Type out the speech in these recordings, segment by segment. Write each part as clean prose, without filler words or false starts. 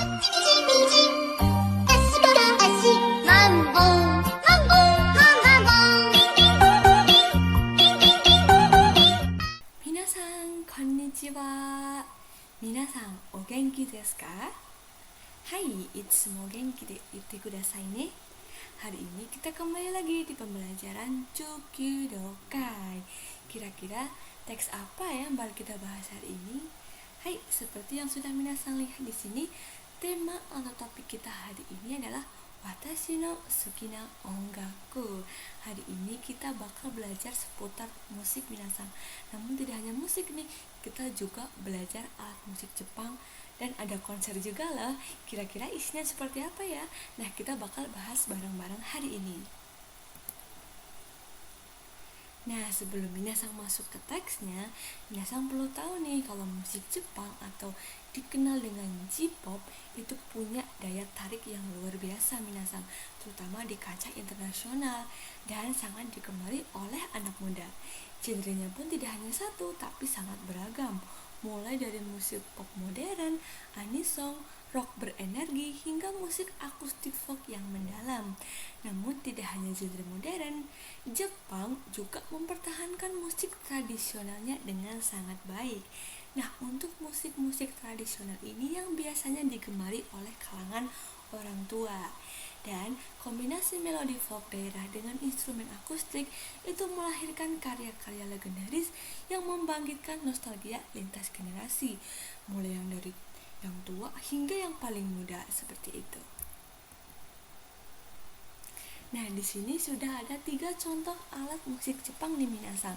Minasan, konnichiwa. Minasan, o genki desu ka? Hai, itsumo genki de itte kudasai ne. Hari ini kita kembali lagi di pembelajaran Chukyudokai. Kira-kira teks apa yang bakal kita bahas hari ini? Hai, seperti yang sudah minasan lihat di sini, tema atau topik kita hari ini adalah Watashi no suki na ongaku. Hari ini kita bakal belajar seputar musik minasan. Namun tidak hanya musik nih, kita juga belajar alat musik Jepang dan ada konser juga loh. Kira-kira isinya seperti apa ya? Nah, kita bakal bahas bareng-bareng hari ini. Nah, sebelum minasang masuk ke teksnya, minasang perlu tahu nih kalau musik Jepang atau dikenal dengan J-pop itu punya daya tarik yang luar biasa minasang, terutama di kancah internasional dan sangat digemari oleh anak muda. Genrenya pun tidak hanya satu, tapi sangat beragam, mulai dari musik pop modern, anisong, rock berenergi, hingga musik akustik folk yang mendalam. Namun tidak hanya genre modern, Jepang juga mempertahankan musik tradisionalnya dengan sangat baik. Nah, untuk musik-musik tradisional ini yang biasanya digemari oleh kalangan orang tua. Dan kombinasi melodi folk daerah dengan instrumen akustik itu melahirkan karya-karya legendaris yang membangkitkan nostalgia lintas generasi, mulai yang dari yang tua hingga yang paling muda seperti itu. Nah, di sini sudah ada 3 contoh alat musik Jepang nih minasang.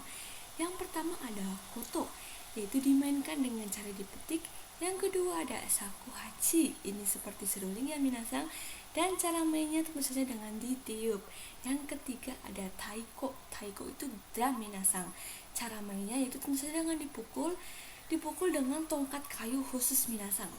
Yang pertama ada koto, yaitu dimainkan dengan cara dipetik. Yang kedua ada shakuhachi, ini seperti seruling ya minasang, dan cara mainnya tentu saja dengan ditiup. Yang ketiga ada taiko, taiko itu drum minasang. Cara mainnya yaitu tentu saja dengan dipukul dengan tongkat kayu khusus minasang.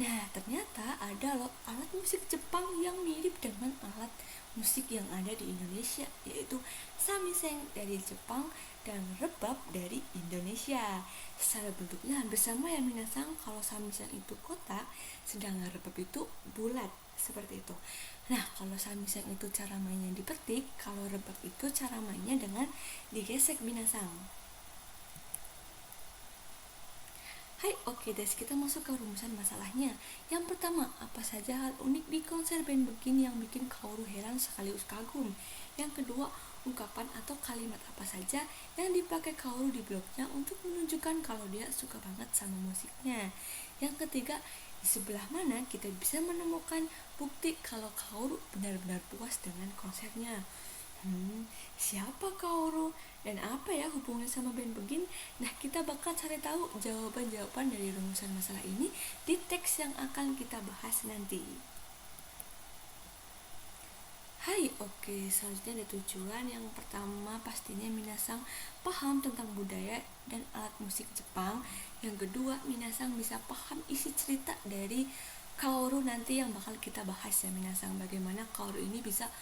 Nah, ternyata ada loh alat musik Jepang yang mirip dengan alat musik yang ada di Indonesia, yaitu samiseng dari Jepang dan rebab dari Indonesia. Secara bentuknya hampir sama ya minasang, kalau samiseng itu kotak, sedangkan rebab itu bulat, seperti itu. Nah, kalau samiseng itu cara mainnya dipetik, kalau rebab itu cara mainnya dengan digesek minasang. Hai, oke des, kita masuk ke rumusan masalahnya. Yang pertama, apa saja hal unik di konser band begini yang bikin Kaoru heran sekaligus kagum? Yang kedua, ungkapan atau kalimat apa saja yang dipakai Kaoru di blognya untuk menunjukkan kalau dia suka banget sama musiknya? Yang ketiga, di sebelah mana kita bisa menemukan bukti kalau Kaoru benar-benar puas dengan konsernya? Siapa Kaoru dan apa ya hubungannya sama band begin? Nah, kita bakal cari tahu jawaban-jawaban dari rumusan masalah ini di teks yang akan kita bahas nanti. Hai, oke, selanjutnya ada tujuan. Yang pertama pastinya minasang paham tentang budaya dan alat musik Jepang. Yang kedua, minasang bisa paham isi cerita dari Kaoru nanti yang bakal kita bahas ya minasang, bagaimana Kaoru ini bisa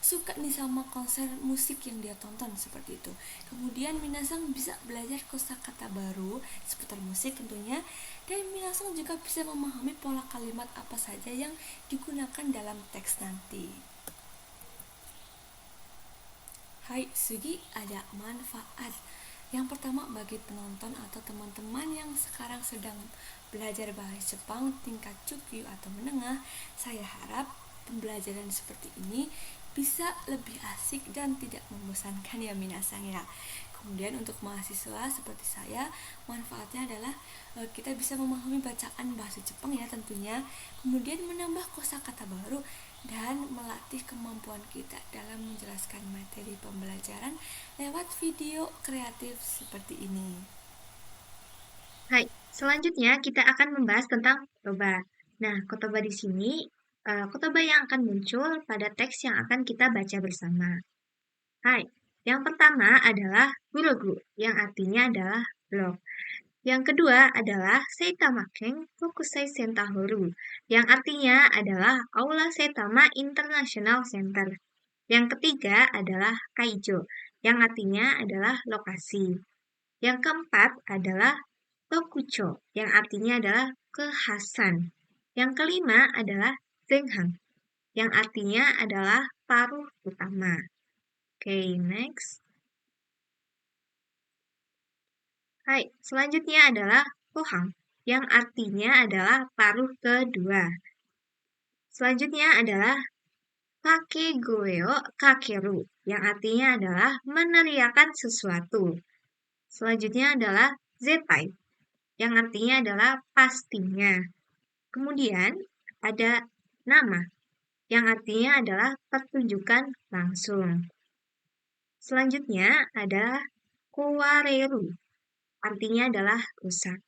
suka nih sama konser musik yang dia tonton seperti itu. Kemudian minasang bisa belajar kosakata baru seputar musik tentunya, dan minasang juga bisa memahami pola kalimat apa saja yang digunakan dalam teks nanti. Hai, sugi ada manfaat. Yang pertama, bagi penonton atau teman-teman yang sekarang sedang belajar bahasa Jepang tingkat Chukyu atau menengah, saya harap pembelajaran seperti ini bisa lebih asik dan tidak membosankan ya minasang ya. Kemudian untuk mahasiswa seperti saya, manfaatnya adalah kita bisa memahami bacaan bahasa Jepang ya tentunya, kemudian menambah kosakata baru dan melatih kemampuan kita dalam menjelaskan materi pembelajaran lewat video kreatif seperti ini. Hai, selanjutnya kita akan membahas tentang kotoba. Nah, kotoba di sini, kotoba yang akan muncul pada teks yang akan kita baca bersama. Hai, yang pertama adalah burogu, yang artinya adalah blog. Yang kedua adalah Seitamaken Kokusai Sentahoru, yang artinya adalah Aula Saitama International Center. Yang ketiga adalah Kaijo, yang artinya adalah lokasi. Yang keempat adalah Tokucho, yang artinya adalah kekhasan. Yang kelima adalah zenghang, yang artinya adalah paruh utama. Oke, next. Hai, selanjutnya adalah pohang, yang artinya adalah paruh kedua. Selanjutnya adalah kakegoeo kakeru, yang artinya adalah meneriakan sesuatu. Selanjutnya adalah zetai, yang artinya adalah pastinya. Kemudian ada nama, yang artinya adalah pertunjukan langsung. Selanjutnya adalah kuwareru, artinya adalah rusak.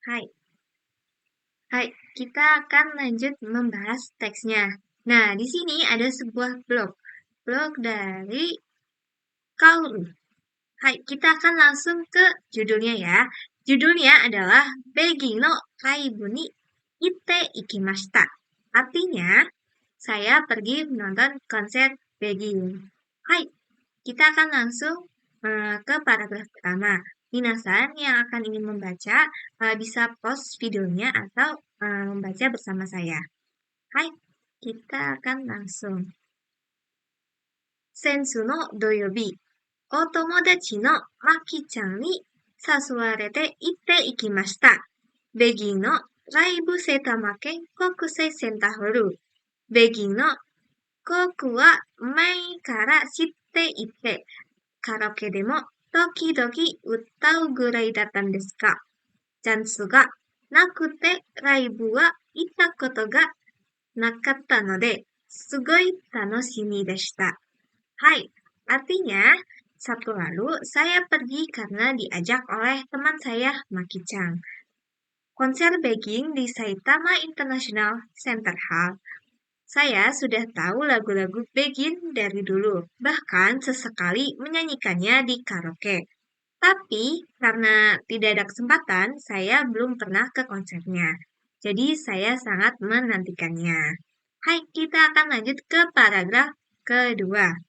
Hai, hai, kita akan lanjut membahas teksnya. Nah, di sini ada sebuah blog dari Kaoru. Hai, kita akan langsung ke judulnya ya. Judulnya adalah Begi no Kaibu ni Ite Ikimashita. Artinya, saya pergi menonton konser Begi. Hai, kita akan langsung ke paragraf pertama. Minasan yang akan ingin membaca bisa pause videonya atau membaca bersama saya. Hai, kita akan langsung. Sensu no doyobi, お友達のまきちゃんに誘われて行っていきました。ベギーのライブセタマ県国際センターホール。ベギーの曲は前から知っていて、カラオケでも時々歌うぐらいだったんですが、チャンスがなくてライブは行ったことがなかったので、すごい楽しみでした。はい、artinya Sabtu lalu saya pergi karena diajak oleh teman saya Maki Chang. Konser Bagging di Saitama International Center Hall. Saya sudah tahu lagu-lagu Bagging dari dulu, bahkan sesekali menyanyikannya di karaoke. Tapi karena tidak ada kesempatan, saya belum pernah ke konsernya. Jadi saya sangat menantikannya. Hai, kita akan lanjut ke paragraf kedua.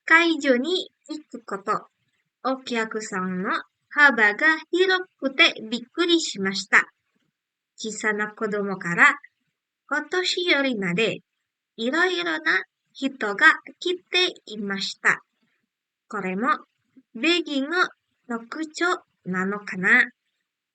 会場に行くこと。お客さんの幅が広くてびっくりしました。小さな子供からお年寄りまでいろいろな人が来ていました。これもベギンの特徴なのかな?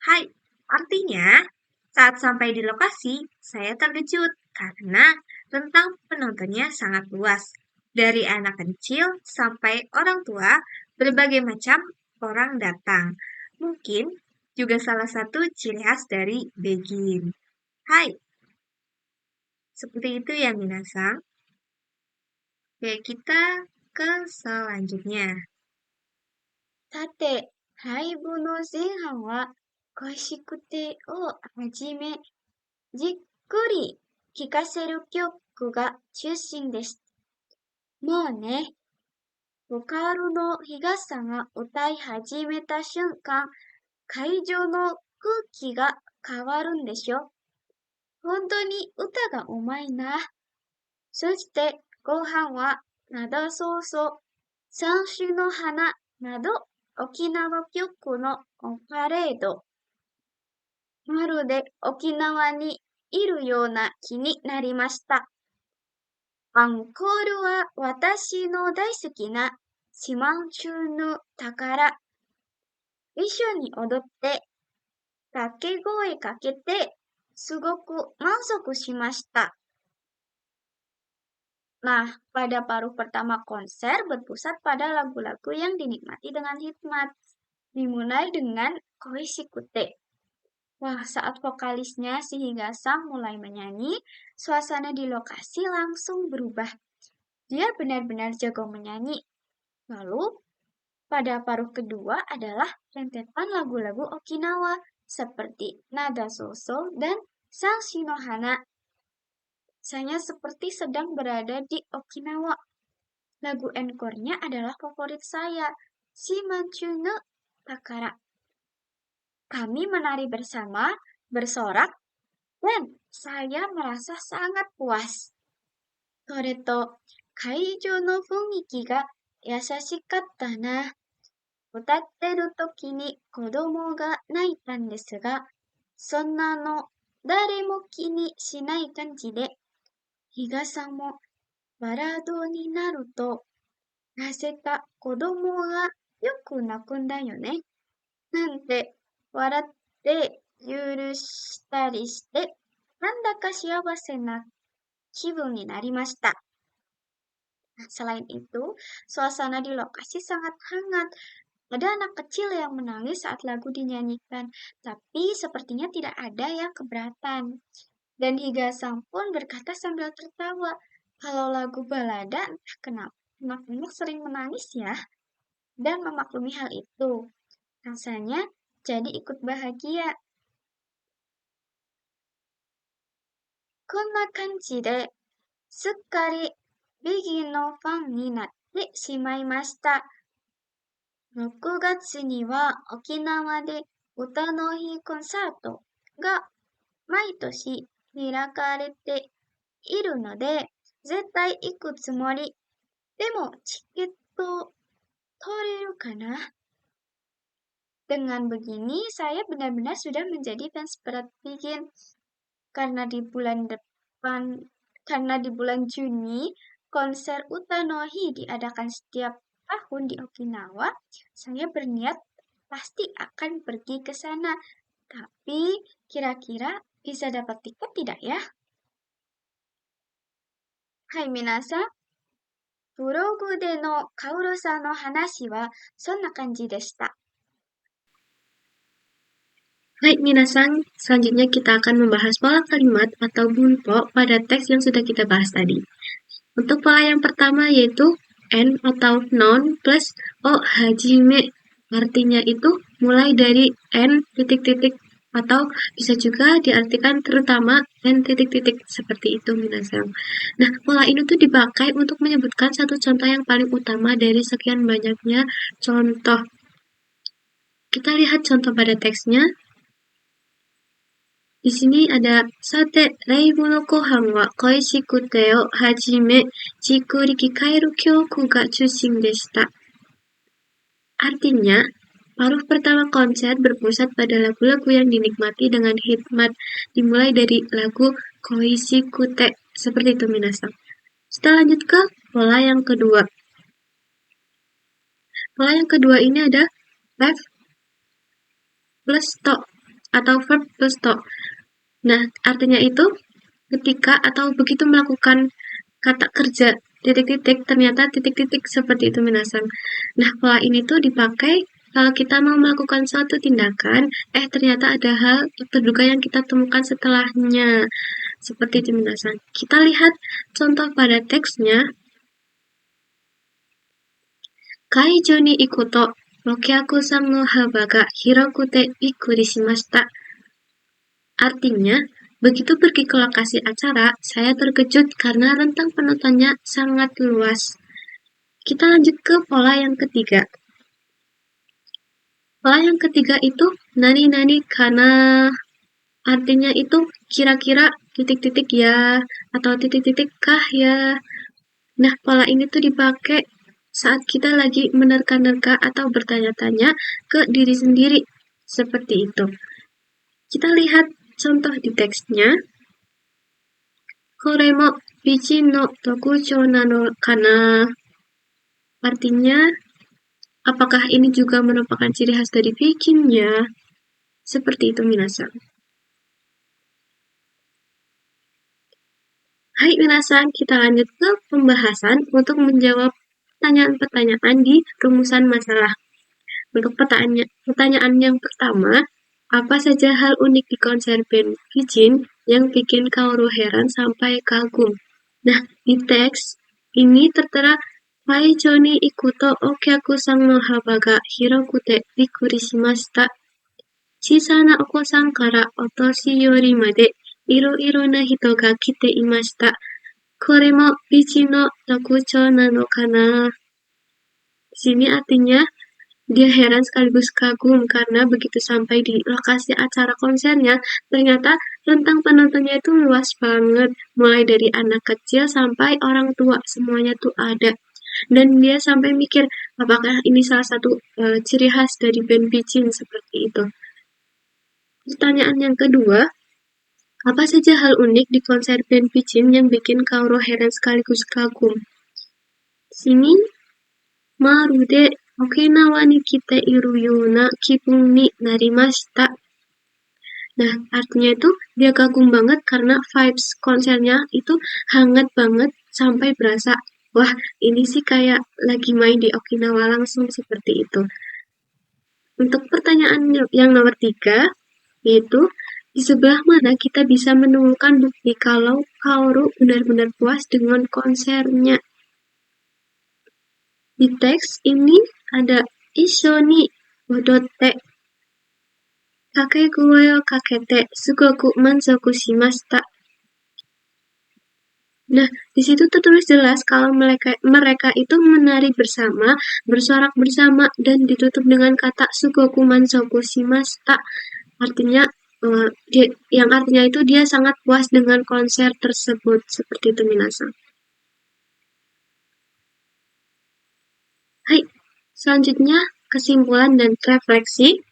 Hai, artinya saat sampai di lokasi, saya terkejut karena rentang penontonnya sangat luas. Dari anak kecil sampai orang tua, berbagai macam orang datang. Mungkin juga salah satu ciri khas dari Begin. Hai, seperti itu ya minasang. Oke, kita ke selanjutnya. さて、ライブの前半は恋しくてをはじめ、じっくり聴かせる曲が中心です。もうね、ボカルの日傘が歌い始めた瞬間、会場の空気が変わるんでしょ。本当に歌がうまいな。そして後半は、灘そうそう、三種の花など沖縄曲のパレード。まるで沖縄にいるような気になりました。アンコールは私の大好きなシマンチューヌ宝。一緒に踊って、掛け声かけて、すごく満足しました。Nah, pada paruh pertama konser berpusat pada lagu-lagu yang dinikmati dengan hikmat. Dimulai dengan Koishikute. Wah, saat vokalisnya si Higasang mulai menyanyi, suasana di lokasi langsung berubah. Dia benar-benar jago menyanyi. Lalu, pada paruh kedua adalah rentetan lagu-lagu Okinawa seperti Nada Soso dan Sang Shinohana. Saya seperti sedang berada di Okinawa. Lagu encore-nya adalah favorit saya, Shimanchu no Takara. Kami menari bersama, bersorak, dan saya merasa sangat puas. それと、会場の雰囲気が優しかったな。歌ってる時に子供が泣いたんですが、そんなの誰も気にしない感じで、比嘉さんもバラードになると、なぜか子供がよく泣くんだよね。なんて笑って許したりして、なんだか幸せな気分になりました。Selain itu, suasana di lokasi sangat hangat. Ada anak kecil yang menangis saat lagu dinyanyikan, tapi sepertinya tidak ada yang keberatan. Dan Higasang pun berkata sambil tertawa, kalau lagu balada entah kenapa anak-anak sering menangis ya, dan memaklumi hal itu. Rasanya jadi ikut bahagia. こんな感じですっかりビギンのファンになってしまいました。6月には沖縄で歌の日コンサートが毎年開かれているので、絶対行くつもり。でもチケット取れるかな? Dengan begini, saya benar-benar sudah menjadi fans berat Bigin. Karena di bulan Juni, konser Utanohi diadakan setiap tahun di Okinawa, saya berniat pasti akan pergi ke sana. Tapi kira-kira bisa dapat tiket tidak ya? Hai minasan, ブログでのカオルさんの話はそんな感じでした。Baik, minasan, selanjutnya kita akan membahas pola kalimat atau bunpo pada teks yang sudah kita bahas tadi. Untuk pola yang pertama yaitu N atau non plus O hajime. Artinya itu mulai dari N titik-titik atau bisa juga diartikan terutama N titik-titik seperti itu minasan. Nah, pola ini tuh dipakai untuk menyebutkan satu contoh yang paling utama dari sekian banyaknya contoh. Kita lihat contoh pada teksnya. Di sini ada sate reibu no kohan wa koishikute o hajime jikuri kikaeru kyoku ga chushin deshita. Artinya, paruh pertama konser berpusat pada lagu-lagu yang dinikmati dengan hikmat, dimulai dari lagu koishikute. Seperti itu minasan. Kita lanjut ke pola yang kedua. Pola yang kedua ini ada verb plus to atau verb plus to. Nah, artinya itu ketika atau begitu melakukan kata kerja titik-titik, ternyata titik-titik seperti itu minasan. Nah, pola ini tuh dipakai kalau kita mau melakukan suatu tindakan, ternyata ada hal terduga yang kita temukan setelahnya. Seperti itu minasan. Kita lihat contoh pada teksnya. Kaijo ni ikuto Rokyaku-san no haba ga hirokute bikkuri shimashita. Artinya, begitu pergi ke lokasi acara, saya terkejut karena rentang penontonnya sangat luas. Kita lanjut ke pola yang ketiga. Pola yang ketiga itu nani-nani kana. Artinya itu kira-kira titik-titik ya, atau titik-titik kah ya. Nah, pola ini tuh dipakai saat kita lagi menerka-nerka atau bertanya-tanya ke diri sendiri. Seperti itu. Kita lihat contoh di teksnya. Kore mo bijin no tokuchou nano kana. Artinya, apakah ini juga merupakan ciri khas dari bijin ya? Seperti itu minasan. Hai minasan, kita lanjut ke pembahasan untuk menjawab pertanyaan-pertanyaan di rumusan masalah. Untuk pertanyaan yang pertama, apa saja hal unik di konser band Bijin yang bikin Kaoru heran sampai kagum? Nah, di teks ini tertera Kaijo ni ikuto okyaku-san no haba ga hirokute bikkuri shimashita. Chisana oko-san kara otoshi-yori made iro-iro na hito ga kite imashita. Kore mo Bijin no tokuchou nano kana. Di sini artinya dia heran sekaligus kagum karena begitu sampai di lokasi acara konsernya, ternyata rentang penontonnya itu luas banget. Mulai dari anak kecil sampai orang tua, semuanya tuh ada. Dan dia sampai mikir, apakah ini salah satu ciri khas dari band Pichin seperti itu. Pertanyaan yang kedua, apa saja hal unik di konser band Pichin yang bikin Kaoru heran sekaligus kagum? Sini, Marude Okinawa ni kite iru yona kibun ni narimashita. Nah, artinya itu dia kagum banget karena vibes konsernya itu hangat banget sampai berasa, wah ini sih kayak lagi main di Okinawa langsung seperti itu. Untuk pertanyaan yang nomor 3, yaitu di sebelah mana kita bisa menemukan bukti kalau Kaoru benar-benar puas dengan konsernya. Di teks ini ada Isho ni odotte Kakegurui wo kakete sugoku manzoku shimashita. Nah, di situ tertulis jelas kalau mereka itu menari bersama, bersorak bersama, dan ditutup dengan kata sugoku manzoku shimashita. Artinya, yang artinya itu dia sangat puas dengan konser tersebut. Seperti itu, minasan. Hai, selanjutnya kesimpulan dan refleksi.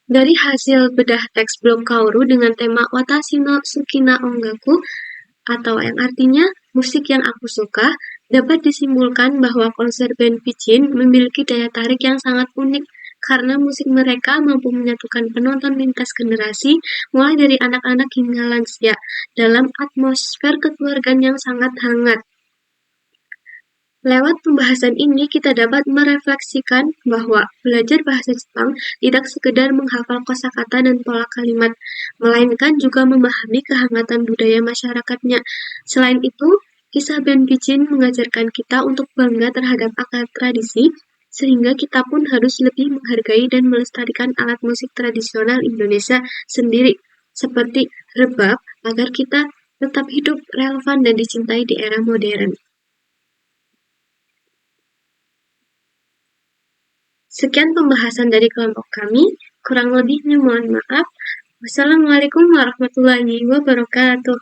Dari hasil bedah teks blog Kaoru dengan tema Watashi no Suki na Ongaku, atau yang artinya musik yang aku suka, dapat disimpulkan bahwa konser band Pichin memiliki daya tarik yang sangat unik karena musik mereka mampu menyatukan penonton lintas generasi, mulai dari anak-anak hingga lansia, dalam atmosfer kekeluargaan yang sangat hangat. Lewat pembahasan ini, kita dapat merefleksikan bahwa belajar bahasa Jepang tidak sekedar menghafal kosakata dan pola kalimat, melainkan juga memahami kehangatan budaya masyarakatnya. Selain itu, kisah band Pichin mengajarkan kita untuk bangga terhadap akar tradisi, sehingga kita pun harus lebih menghargai dan melestarikan alat musik tradisional Indonesia sendiri, seperti rebab, agar kita tetap hidup relevan dan dicintai di era modern. Sekian pembahasan dari kelompok kami, kurang lebihnya mohon maaf. Wassalamualaikum warahmatullahi wabarakatuh.